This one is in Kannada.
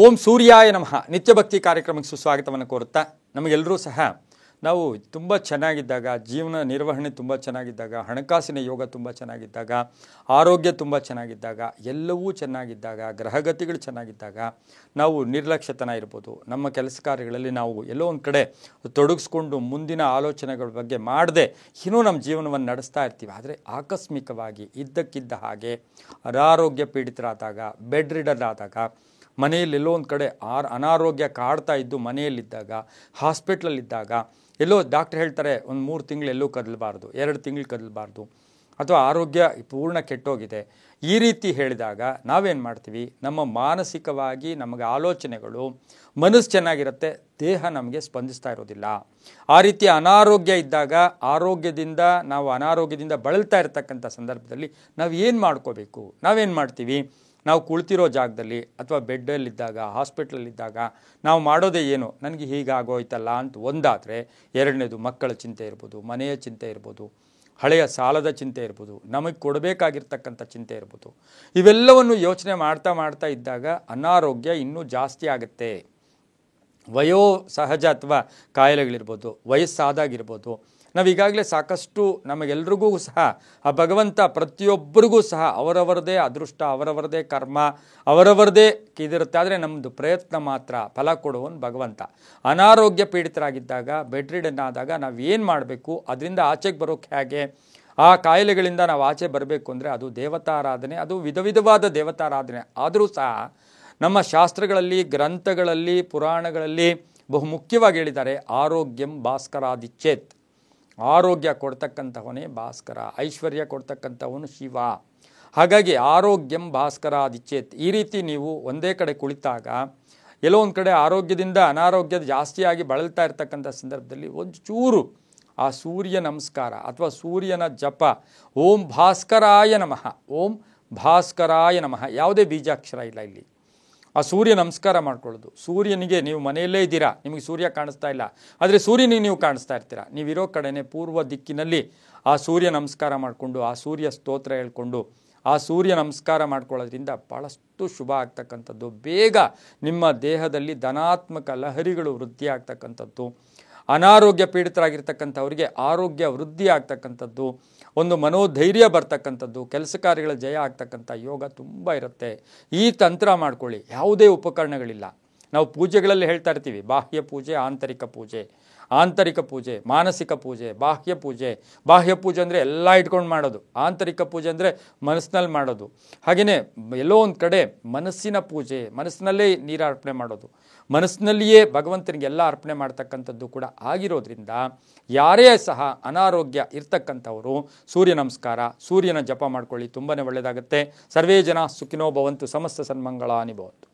ಓಂ ಸೂರ್ಯಾಯ ನಮಃ ನಿತ್ಯ ಭಕ್ತಿ ಕಾರ್ಯಕ್ರಮಕ್ಕೆ ಸುಸ್ವಾಗತವನ್ನು ಕೋರುತ್ತಾ ನಮಗೆಲ್ಲರೂ ಸಹ ನಾವು ತುಂಬ ಚೆನ್ನಾಗಿದ್ದಾಗ, ಜೀವನ ನಿರ್ವಹಣೆ ತುಂಬ ಚೆನ್ನಾಗಿದ್ದಾಗ, ಹಣಕಾಸಿನ ಯೋಗ ತುಂಬ ಚೆನ್ನಾಗಿದ್ದಾಗ, ಆರೋಗ್ಯ ತುಂಬ ಚೆನ್ನಾಗಿದ್ದಾಗ, ಎಲ್ಲವೂ ಚೆನ್ನಾಗಿದ್ದಾಗ, ಗ್ರಹಗತಿಗಳು ಚೆನ್ನಾಗಿದ್ದಾಗ ನಾವು ನಿರ್ಲಕ್ಷ್ಯತನ ಇರ್ಬೋದು. ನಮ್ಮ ಕೆಲಸ ಕಾರ್ಯಗಳಲ್ಲಿ ನಾವು ಎಲ್ಲೋ ಒಂದು ಕಡೆ ತೊಡಗಿಸ್ಕೊಂಡು ಮುಂದಿನ ಆಲೋಚನೆಗಳ ಬಗ್ಗೆ ಮಾಡದೆ ಇನ್ನೂ ನಮ್ಮ ಜೀವನವನ್ನು ನಡೆಸ್ತಾ ಇರ್ತೀವಿ. ಆದರೆ ಆಕಸ್ಮಿಕವಾಗಿ ಇದ್ದಕ್ಕಿದ್ದ ಹಾಗೆ ಅನಾರೋಗ್ಯ ಪೀಡಿತರಾದಾಗ, ಬೆಡ್ ರಿಡನ್ ಆದಾಗ, ಮನೆಯಲ್ಲಿ ಎಲ್ಲೋ ಒಂದು ಕಡೆ ಅನಾರೋಗ್ಯ ಕಾಡ್ತಾ ಇದ್ದು ಮನೆಯಲ್ಲಿದ್ದಾಗ, ಹಾಸ್ಪಿಟ್ಲಲ್ಲಿದ್ದಾಗ, ಎಲ್ಲೋ ಡಾಕ್ಟ್ರ್ ಹೇಳ್ತಾರೆ ಒಂದು 3 ತಿಂಗಳು ಎಲ್ಲೂ ಕದಲಬಾರ್ದು, 2 ತಿಂಗಳು ಕದಲಬಾರ್ದು, ಅಥವಾ ಆರೋಗ್ಯ ಪೂರ್ಣ ಕೆಟ್ಟೋಗಿದೆ, ಈ ರೀತಿ ಹೇಳಿದಾಗ ನಾವೇನು ಮಾಡ್ತೀವಿ? ನಮ್ಮ ಮಾನಸಿಕವಾಗಿ ನಮಗೆ ಆಲೋಚನೆಗಳು, ಮನಸ್ಸು ಚೆನ್ನಾಗಿರುತ್ತೆ, ದೇಹ ನಮಗೆ ಸ್ಪಂದಿಸ್ತಾ ಇರೋದಿಲ್ಲ. ಆ ರೀತಿ ಅನಾರೋಗ್ಯ ಇದ್ದಾಗ, ಆರೋಗ್ಯದಿಂದ ನಾವು ಅನಾರೋಗ್ಯದಿಂದ ಬಳಲ್ತಾ ಇರತಕ್ಕಂಥ ಸಂದರ್ಭದಲ್ಲಿ ನಾವು ಏನು ಮಾಡ್ಕೋಬೇಕು? ನಾವೇನು ಮಾಡ್ತೀವಿ? ನಾವು ಕುಳಿತಿರೋ ಜಾಗದಲ್ಲಿ ಅಥವಾ ಬೆಡ್ಡಲ್ಲಿದ್ದಾಗ, ಹಾಸ್ಪಿಟ್ಲಲ್ಲಿದ್ದಾಗ ನಾವು ಮಾಡೋದೇ ಏನು? ನನಗೆ ಹೀಗಾಗೋಯ್ತಲ್ಲ ಅಂತ ಒಂದಾದರೆ, ಎರಡನೇದು ಮಕ್ಕಳ ಚಿಂತೆ ಇರ್ಬೋದು, ಮನೆಯ ಚಿಂತೆ ಇರ್ಬೋದು, ಹಳೆಯ ಸಾಲದ ಚಿಂತೆ ಇರ್ಬೋದು, ನಮಗೆ ಕೊಡಬೇಕಾಗಿರ್ತಕ್ಕಂಥ ಚಿಂತೆ ಇರ್ಬೋದು. ಇವೆಲ್ಲವನ್ನು ಯೋಚನೆ ಮಾಡ್ತಾ ಇದ್ದಾಗ ಅನಾರೋಗ್ಯ ಇನ್ನೂ ಜಾಸ್ತಿ ಆಗುತ್ತೆ. ವಯೋ ಸಹಜ ಅಥವಾ ಕಾಯಿಲೆಗಳಿರ್ಬೋದು, ವಯಸ್ಸಾದಾಗಿರ್ಬೋದು. ನಾವು ಈಗಾಗಲೇ ಸಾಕಷ್ಟು ನಮಗೆಲ್ರಿಗೂ ಸಹ ಆ ಭಗವಂತ ಪ್ರತಿಯೊಬ್ಬರಿಗೂ ಸಹ ಅವರವರದೇ ಅದೃಷ್ಟ, ಅವರವರದೇ ಕರ್ಮ, ಅವರವರದೇ ಇದಿರುತ್ತೆ. ಆದರೆ ನಮ್ಮದು ಪ್ರಯತ್ನ ಮಾತ್ರ ಫಲ ಕೊಡುವನು ಭಗವಂತ. ಅನಾರೋಗ್ಯ ಪೀಡಿತರಾಗಿದ್ದಾಗ, ಬೆಡ್ ರಿಡನ್ ಆದಾಗ ನಾವು ಏನು ಮಾಡಬೇಕು? ಅದರಿಂದ ಆಚೆಗೆ ಬರೋಕ್ಕೆ ಹೇಗೆ? ಆ ಕಾಯಿಲೆಗಳಿಂದ ನಾವು ಆಚೆ ಬರಬೇಕು ಅಂದರೆ ಅದು ದೇವತಾರಾಧನೆ, ಅದು ವಿಧವಾದ ದೇವತಾರಾಧನೆ. ಆದರೂ ಸಹ ನಮ್ಮ ಶಾಸ್ತ್ರಗಳಲ್ಲಿ, ಗ್ರಂಥಗಳಲ್ಲಿ, ಪುರಾಣಗಳಲ್ಲಿ ಬಹುಮುಖ್ಯವಾಗಿ ಹೇಳಿದ್ದಾರೆ, ಆರೋಗ್ಯಂ ಭಾಸ್ಕರಾದಿಚ್ಛೇತ್. ಆರೋಗ್ಯ ಕೊಡ್ತಕ್ಕಂಥವನೇ ಭಾಸ್ಕರ, ಐಶ್ವರ್ಯ ಕೊಡ್ತಕ್ಕಂಥವನು ಶಿವ. ಹಾಗಾಗಿ ಆರೋಗ್ಯಂ ಭಾಸ್ಕರಾದಿಚ್ಛೇತ್. ಈ ರೀತಿ ನೀವು ಒಂದೇ ಕಡೆ ಕುಳಿತಾಗ, ಎಲ್ಲೋ ಒಂದು ಕಡೆ ಆರೋಗ್ಯದಿಂದ ಅನಾರೋಗ್ಯದ ಜಾಸ್ತಿಯಾಗಿ ಬಳಲ್ತಾ ಇರ್ತಕ್ಕಂಥ ಸಂದರ್ಭದಲ್ಲಿ ಒಂದು ಚೂರು ಆ ಸೂರ್ಯ ನಮಸ್ಕಾರ ಅಥವಾ ಸೂರ್ಯನ ಜಪ, ಓಂ ಭಾಸ್ಕರಾಯ ನಮಃ, ಓಂ ಭಾಸ್ಕರಾಯ ನಮಃ, ಯಾವುದೇ ಬೀಜಾಕ್ಷರ ಇಲ್ಲ ಇಲ್ಲಿ. ಆ ಸೂರ್ಯ ನಮಸ್ಕಾರ ಮಾಡ್ಕೊಳ್ಳೋದು. ಸೂರ್ಯನಿಗೆ, ನೀವು ಮನೆಯಲ್ಲೇ ಇದ್ದೀರಾ, ನಿಮಗೆ ಸೂರ್ಯ ಕಾಣಿಸ್ತಾ ಇಲ್ಲ, ಆದರೆ ಸೂರ್ಯನಿಗೆ ನೀವು ಕಾಣಿಸ್ತಾ ಇರ್ತೀರ. ನೀವಿರೋ ಕಡೆನೇ ಪೂರ್ವ ದಿಕ್ಕಿನಲ್ಲಿ ಆ ಸೂರ್ಯ ನಮಸ್ಕಾರ ಮಾಡಿಕೊಂಡು, ಆ ಸೂರ್ಯ ಸ್ತೋತ್ರ ಹೇಳ್ಕೊಂಡು, ಆ ಸೂರ್ಯ ನಮಸ್ಕಾರ ಮಾಡ್ಕೊಳ್ಳೋದ್ರಿಂದ ಭಾಳಷ್ಟು ಶುಭ ಆಗ್ತಕ್ಕಂಥದ್ದು. ಬೇಗ ನಿಮ್ಮ ದೇಹದಲ್ಲಿ ಧನಾತ್ಮಕ ಲಹರಿಗಳು ವೃದ್ಧಿ ಆಗ್ತಕ್ಕಂಥದ್ದು, ಅನಾರೋಗ್ಯ ಪೀಡಿತರಾಗಿರ್ತಕ್ಕಂಥವ್ರಿಗೆ ಆರೋಗ್ಯ ವೃದ್ಧಿ ಆಗ್ತಕ್ಕಂಥದ್ದು, ಒಂದು ಮನೋಧೈರ್ಯ ಬರ್ತಕ್ಕಂಥದ್ದು, ಕೆಲಸ ಕಾರ್ಯಗಳ ಜಯ ಆಗ್ತಕ್ಕಂಥ ಯೋಗ ತುಂಬ ಇರುತ್ತೆ. ಈ ತಂತ್ರ ಮಾಡ್ಕೊಳ್ಳಿ. ಯಾವುದೇ ಉಪಕರಣಗಳಿಲ್ಲ. ನಾವು ಪೂಜೆಗಳಲ್ಲಿ ಹೇಳ್ತಾ ಇರ್ತೀವಿ, ಬಾಹ್ಯ ಪೂಜೆ, ಆಂತರಿಕ ಪೂಜೆ, ಆಂತರಿಕ ಪೂಜೆ, ಮಾನಸಿಕ ಪೂಜೆ, ಬಾಹ್ಯ ಪೂಜೆ. ಬಾಹ್ಯ ಪೂಜೆ ಅಂದರೆ ಎಲ್ಲ ಇಟ್ಕೊಂಡು ಮಾಡೋದು, ಆಂತರಿಕ ಪೂಜೆ ಅಂದರೆ ಮನಸ್ಸಿನಲ್ಲಿ ಮಾಡೋದು. ಹಾಗೆಯೇ ಎಲ್ಲೋ ಒಂದು ಕಡೆ ಮನಸ್ಸಿನ ಪೂಜೆ, ಮನಸ್ಸಿನಲ್ಲೇ ನೀರು ಅರ್ಪಣೆ ಮಾಡೋದು, ಮನಸ್ಸಿನಲ್ಲಿಯೇ ಭಗವಂತನಿಗೆ ಎಲ್ಲ ಅರ್ಪಣೆ ಮಾಡ್ತಕ್ಕಂಥದ್ದು ಕೂಡ ಆಗಿರೋದ್ರಿಂದ ಯಾರೇ ಸಹ ಅನಾರೋಗ್ಯ ಇರ್ತಕ್ಕಂಥವರು ಸೂರ್ಯ ನಮಸ್ಕಾರ, ಸೂರ್ಯನ ಜಪ ಮಾಡ್ಕೊಳ್ಳಿ, ತುಂಬಾ ಒಳ್ಳೆಯದಾಗುತ್ತೆ. ಸರ್ವೇ ಜನ ಸುಖಿನೋ ಭವಂತು, ಸಮಸ್ತ ಸನ್ಮಂಗಳಾನಿ ಭವಂತು.